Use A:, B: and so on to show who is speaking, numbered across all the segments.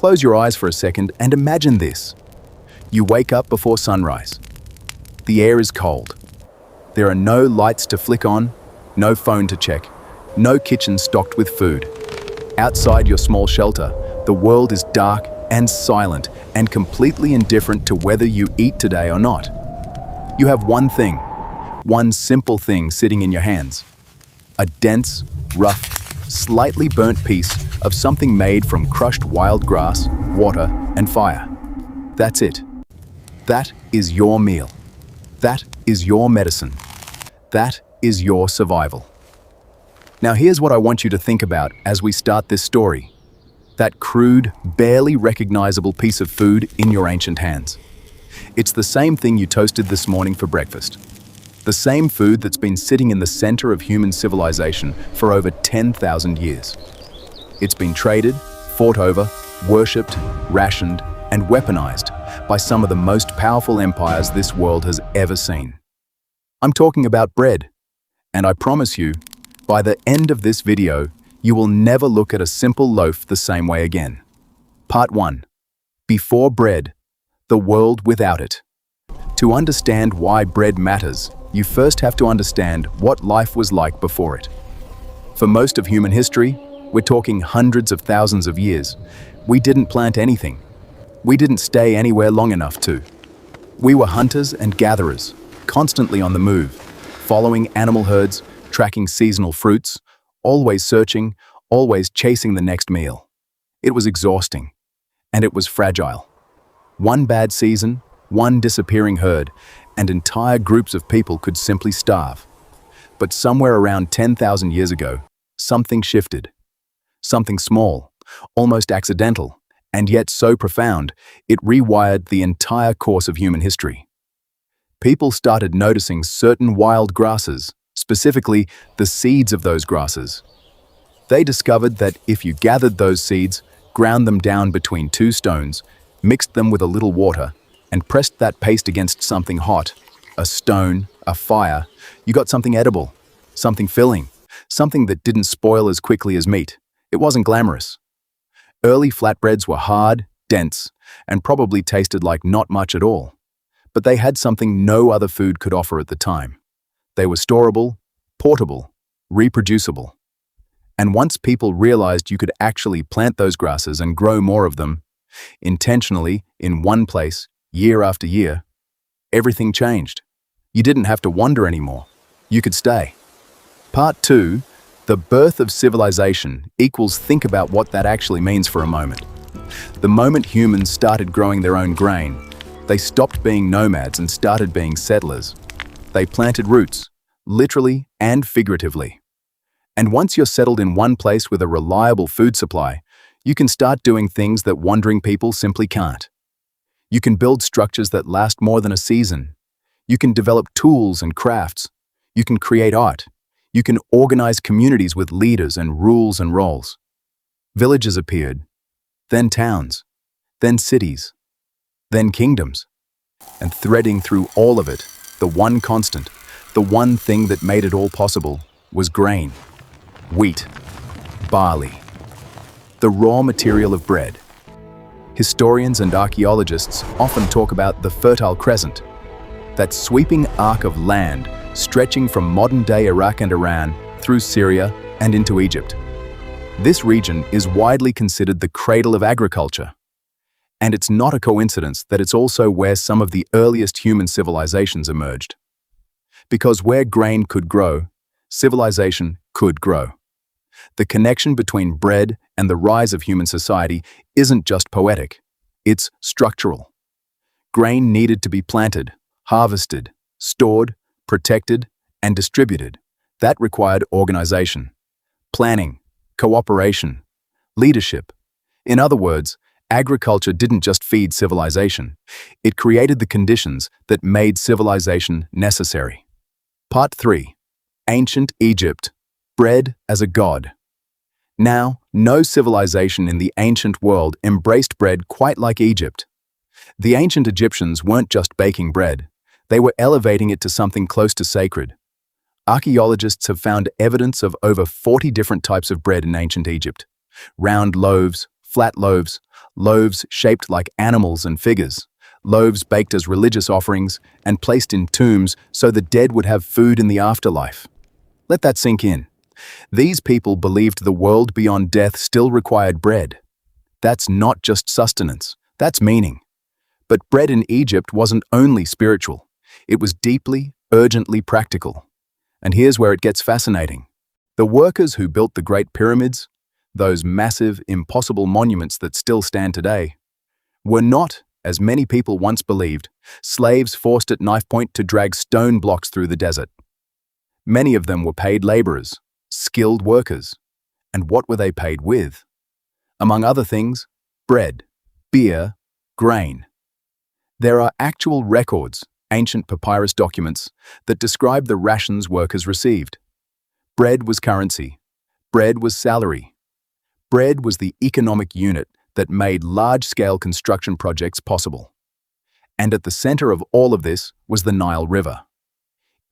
A: Close your eyes for a second and imagine this. You wake up before sunrise. The air is cold. There are no lights to flick on, no phone to check, no kitchen stocked with food. Outside your small shelter, the world is dark and silent and completely indifferent to whether you eat today or not. You have one thing, one simple thing sitting in your hands. A dense, rough, slightly burnt piece of something made from crushed wild grass, water, and fire. That's it. That is your meal. That is your medicine. That is your survival. Now here's what I want you to think about as we start this story. That crude, barely recognizable piece of food in your ancient hands. It's the same thing you toasted this morning for breakfast. The same food that's been sitting in the center of human civilization for over 10,000 years. It's been traded, fought over, worshipped, rationed, and weaponized by some of the most powerful empires this world has ever seen. I'm talking about bread, and I promise you, by the end of this video, you will never look at a simple loaf the same way again. Part 1. Before bread, the world without it. To understand why bread matters, you first have to understand what life was like before it. For most of human history, we're talking hundreds of thousands of years, we didn't plant anything. We didn't stay anywhere long enough to. We were hunters and gatherers, constantly on the move, following animal herds, tracking seasonal fruits, always searching, always chasing the next meal. It was exhausting, and it was fragile. One bad season, one disappearing herd, and entire groups of people could simply starve. But somewhere around 10,000 years ago, something shifted. Something small, almost accidental, and yet so profound, it rewired the entire course of human history. People started noticing certain wild grasses, specifically the seeds of those grasses. They discovered that if you gathered those seeds, ground them down between two stones, mixed them with a little water, and pressed that paste against something hot, a stone, a fire, you got something edible, something filling, something that didn't spoil as quickly as meat. It wasn't glamorous. Early flatbreads were hard, dense, and probably tasted like not much at all. But they had something no other food could offer at the time. They were storable, portable, reproducible. And once people realized you could actually plant those grasses and grow more of them, intentionally, in one place, year after year, everything changed. You didn't have to wander anymore. You could stay. Part 2, the birth of civilization equals think about what that actually means for a moment. The moment humans started growing their own grain, they stopped being nomads and started being settlers. They planted roots, literally and figuratively. And once you're settled in one place with a reliable food supply, you can start doing things that wandering people simply can't. You can build structures that last more than a season. You can develop tools and crafts. You can create art. You can organize communities with leaders and rules and roles. Villages appeared, then towns, then cities, then kingdoms. And threading through all of it, the one constant, the one thing that made it all possible, was grain, wheat, barley, the raw material of bread. Historians and archaeologists often talk about the Fertile Crescent, that sweeping arc of land stretching from modern-day Iraq and Iran through Syria and into Egypt. This region is widely considered the cradle of agriculture. And it's not a coincidence that it's also where some of the earliest human civilizations emerged. Because where grain could grow, civilization could grow. The connection between bread and the rise of human society isn't just poetic, it's structural. Grain needed to be planted, harvested, stored, protected, and distributed. That required organization, planning, cooperation, leadership. In other words, agriculture didn't just feed civilization, it created the conditions that made civilization necessary. Part 3. Ancient Egypt. Bread as a god. Now, no civilization in the ancient world embraced bread quite like Egypt. The ancient Egyptians weren't just baking bread, they were elevating it to something close to sacred. Archaeologists have found evidence of over 40 different types of bread in ancient Egypt. Round loaves, flat loaves, loaves shaped like animals and figures, loaves baked as religious offerings and placed in tombs so the dead would have food in the afterlife. Let that sink in. These people believed the world beyond death still required bread. That's not just sustenance, that's meaning. But bread in Egypt wasn't only spiritual, it was deeply, urgently practical. And here's where it gets fascinating. The workers who built the Great Pyramids, those massive, impossible monuments that still stand today, were not, as many people once believed, slaves forced at knife point to drag stone blocks through the desert. Many of them were paid laborers, skilled workers. And what were they paid with? Among other things, bread, beer, grain. There are actual records, ancient papyrus documents, that describe the rations workers received. Bread was currency. Bread was salary. Bread was the economic unit that made large-scale construction projects possible. And at the center of all of this was the Nile River.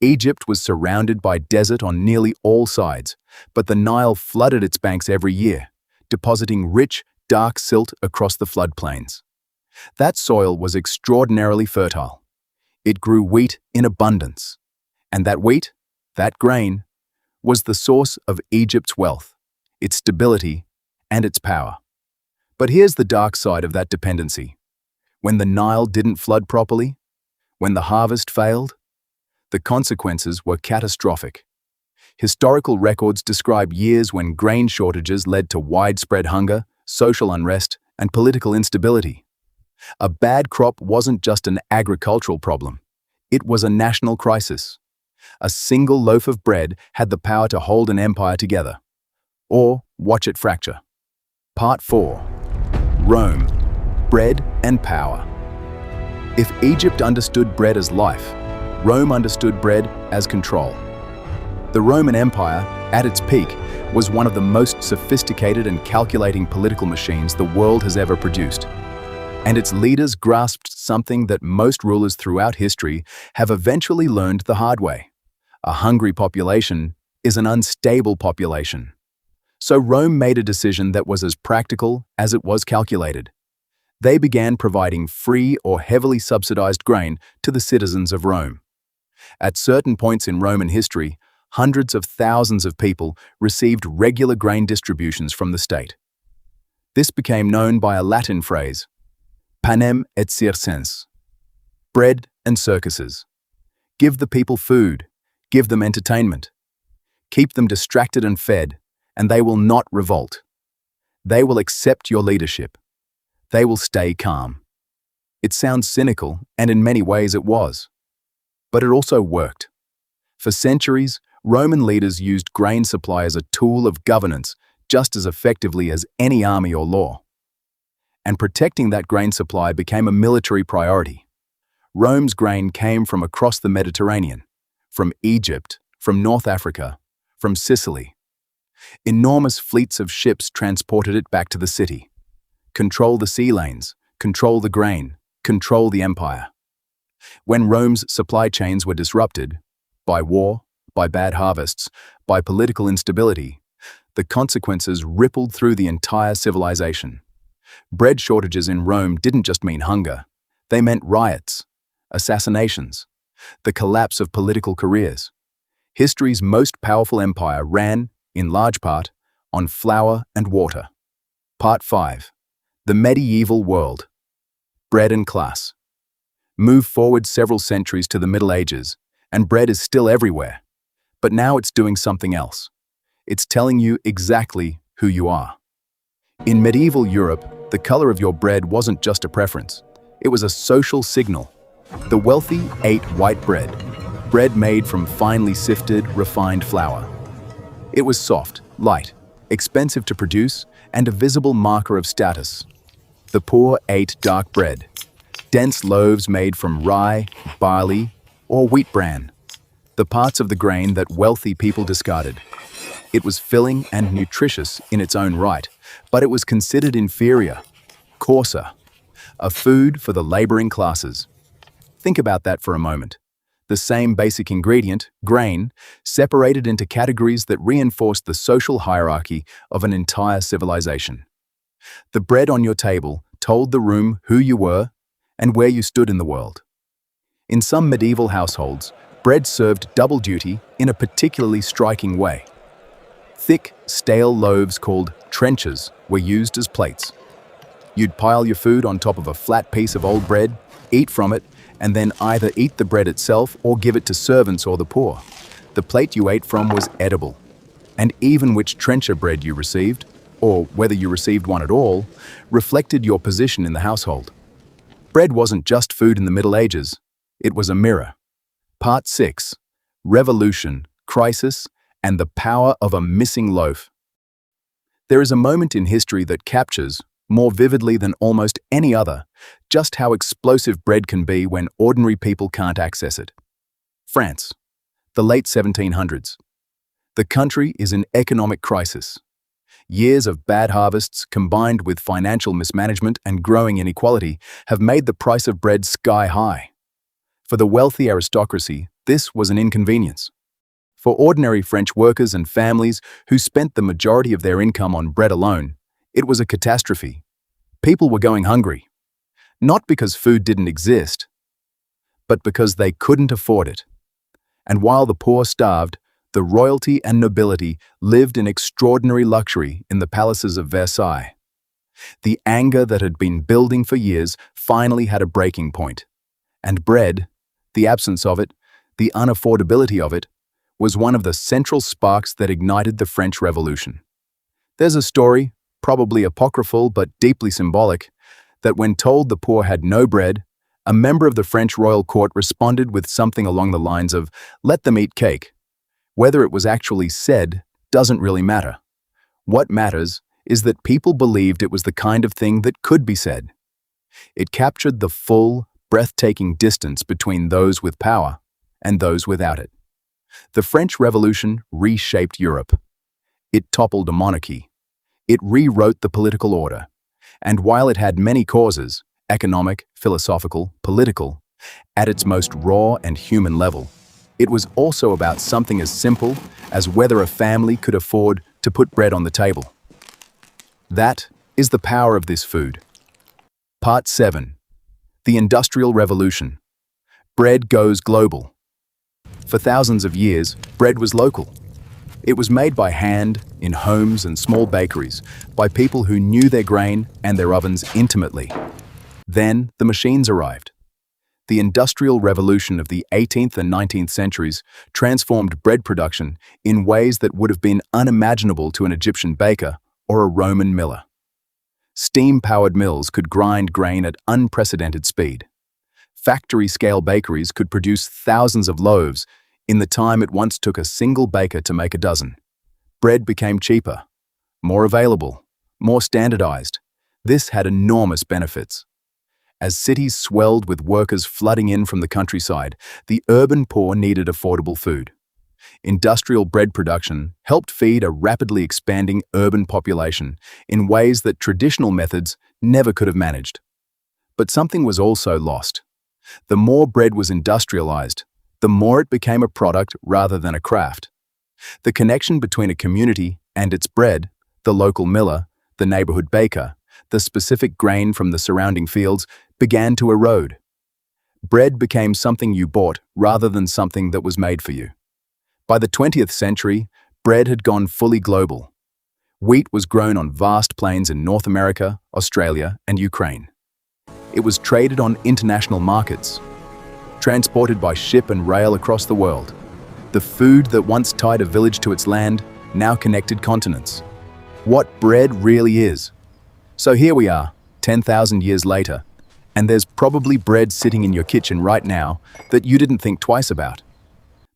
A: Egypt was surrounded by desert on nearly all sides, but the Nile flooded its banks every year, depositing rich, dark silt across the floodplains. That soil was extraordinarily fertile. It grew wheat in abundance. And that wheat, that grain, was the source of Egypt's wealth, its stability, and its power. But here's the dark side of that dependency. When the Nile didn't flood properly, when the harvest failed, the consequences were catastrophic. Historical records describe years when grain shortages led to widespread hunger, social unrest, and political instability. A bad crop wasn't just an agricultural problem. It was a national crisis. A single loaf of bread had the power to hold an empire together. Or watch it fracture. Part 4. Rome, bread and power. If Egypt understood bread as life, Rome understood bread as control. The Roman Empire, at its peak, was one of the most sophisticated and calculating political machines the world has ever produced. And its leaders grasped something that most rulers throughout history have eventually learned the hard way. A hungry population is an unstable population. So Rome made a decision that was as practical as it was calculated. They began providing free or heavily subsidized grain to the citizens of Rome. At certain points in Roman history, hundreds of thousands of people received regular grain distributions from the state. This became known by a Latin phrase, panem et circenses, bread and circuses. Give the people food, give them entertainment. Keep them distracted and fed, and they will not revolt. They will accept your leadership. They will stay calm. It sounds cynical, and in many ways it was. But it also worked. For centuries, Roman leaders used grain supply as a tool of governance just as effectively as any army or law. And protecting that grain supply became a military priority. Rome's grain came from across the Mediterranean, from Egypt, from North Africa, from Sicily. Enormous fleets of ships transported it back to the city. Control the sea lanes, control the grain, control the empire. When Rome's supply chains were disrupted, by war, by bad harvests, by political instability, the consequences rippled through the entire civilization. Bread shortages in Rome didn't just mean hunger, they meant riots, assassinations, the collapse of political careers. History's most powerful empire ran, in large part, on flour and water. Part 5. The Medieval World. Bread and class. Move forward several centuries to the Middle Ages, and bread is still everywhere. But now it's doing something else. It's telling you exactly who you are. In medieval Europe, the color of your bread wasn't just a preference. It was a social signal. The wealthy ate white bread, bread made from finely sifted, refined flour. It was soft, light, expensive to produce, and a visible marker of status. The poor ate dark bread, dense loaves made from rye, barley, or wheat bran, the parts of the grain that wealthy people discarded. It was filling and nutritious in its own right, but it was considered inferior, coarser, a food for the laboring classes. Think about that for a moment. The same basic ingredient, grain, separated into categories that reinforced the social hierarchy of an entire civilization. The bread on your table told the room who you were and where you stood in the world. In some medieval households, bread served double duty in a particularly striking way. Thick, stale loaves called trenchers were used as plates. You'd pile your food on top of a flat piece of old bread, eat from it, and then either eat the bread itself or give it to servants or the poor. The plate you ate from was edible. And even which trencher bread you received, or whether you received one at all, reflected your position in the household. Bread wasn't just food in the Middle Ages, it was a mirror. Part 6. Revolution, Crisis, and the Power of a Missing Loaf. There is a moment in history that captures, more vividly than almost any other, just how explosive bread can be when ordinary people can't access it. France, the late 1700s. The country is in economic crisis. Years of bad harvests combined with financial mismanagement and growing inequality have made the price of bread sky high. For the wealthy aristocracy, this was an inconvenience. For ordinary French workers and families who spent the majority of their income on bread alone, it was a catastrophe. People were going hungry. Not because food didn't exist, but because they couldn't afford it. And while the poor starved, the royalty and nobility lived in extraordinary luxury in the palaces of Versailles. The anger that had been building for years finally had a breaking point. And bread, the absence of it, the unaffordability of it, was one of the central sparks that ignited the French Revolution. There's a story, probably apocryphal but deeply symbolic, that when told the poor had no bread, a member of the French royal court responded with something along the lines of, "Let them eat cake." Whether it was actually said doesn't really matter. What matters is that people believed it was the kind of thing that could be said. It captured the full, breathtaking distance between those with power and those without it. The French Revolution reshaped Europe. It toppled a monarchy. It rewrote the political order. And while it had many causes, economic, philosophical, political, at its most raw and human level, it was also about something as simple as whether a family could afford to put bread on the table. That is the power of this food. Part 7. The Industrial Revolution. Bread goes global. For thousands of years, bread was local. It was made by hand, in homes and small bakeries, by people who knew their grain and their ovens intimately. Then the machines arrived. The Industrial Revolution of the 18th and 19th centuries transformed bread production in ways that would have been unimaginable to an Egyptian baker or a Roman miller. Steam-powered mills could grind grain at unprecedented speed. Factory-scale bakeries could produce thousands of loaves in the time it once took a single baker to make a dozen. Bread became cheaper, more available, more standardized. This had enormous benefits. As cities swelled with workers flooding in from the countryside, the urban poor needed affordable food. Industrial bread production helped feed a rapidly expanding urban population in ways that traditional methods never could have managed. But something was also lost. The more bread was industrialized, the more it became a product rather than a craft. The connection between a community and its bread, the local miller, the neighborhood baker, the specific grain from the surrounding fields, began to erode. Bread became something you bought rather than something that was made for you. By the 20th century, bread had gone fully global. Wheat was grown on vast plains in North America, Australia, and Ukraine. It was traded on international markets, transported by ship and rail across the world. The food that once tied a village to its land now connected continents. What bread really is. So here we are, 10,000 years later, and there's probably bread sitting in your kitchen right now that you didn't think twice about.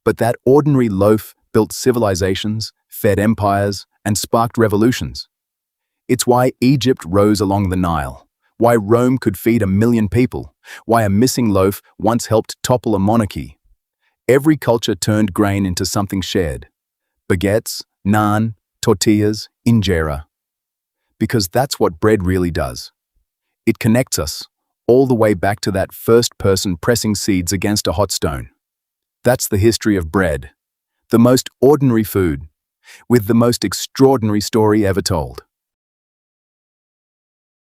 A: But that ordinary loaf built civilizations, fed empires, and sparked revolutions. It's why Egypt rose along the Nile, why Rome could feed 1 million people, why a missing loaf once helped topple a monarchy. Every culture turned grain into something shared. Baguettes, naan, tortillas, injera. Because that's what bread really does. It connects us, all the way back to that first person pressing seeds against a hot stone. That's the history of bread, the most ordinary food, with the most extraordinary story ever told.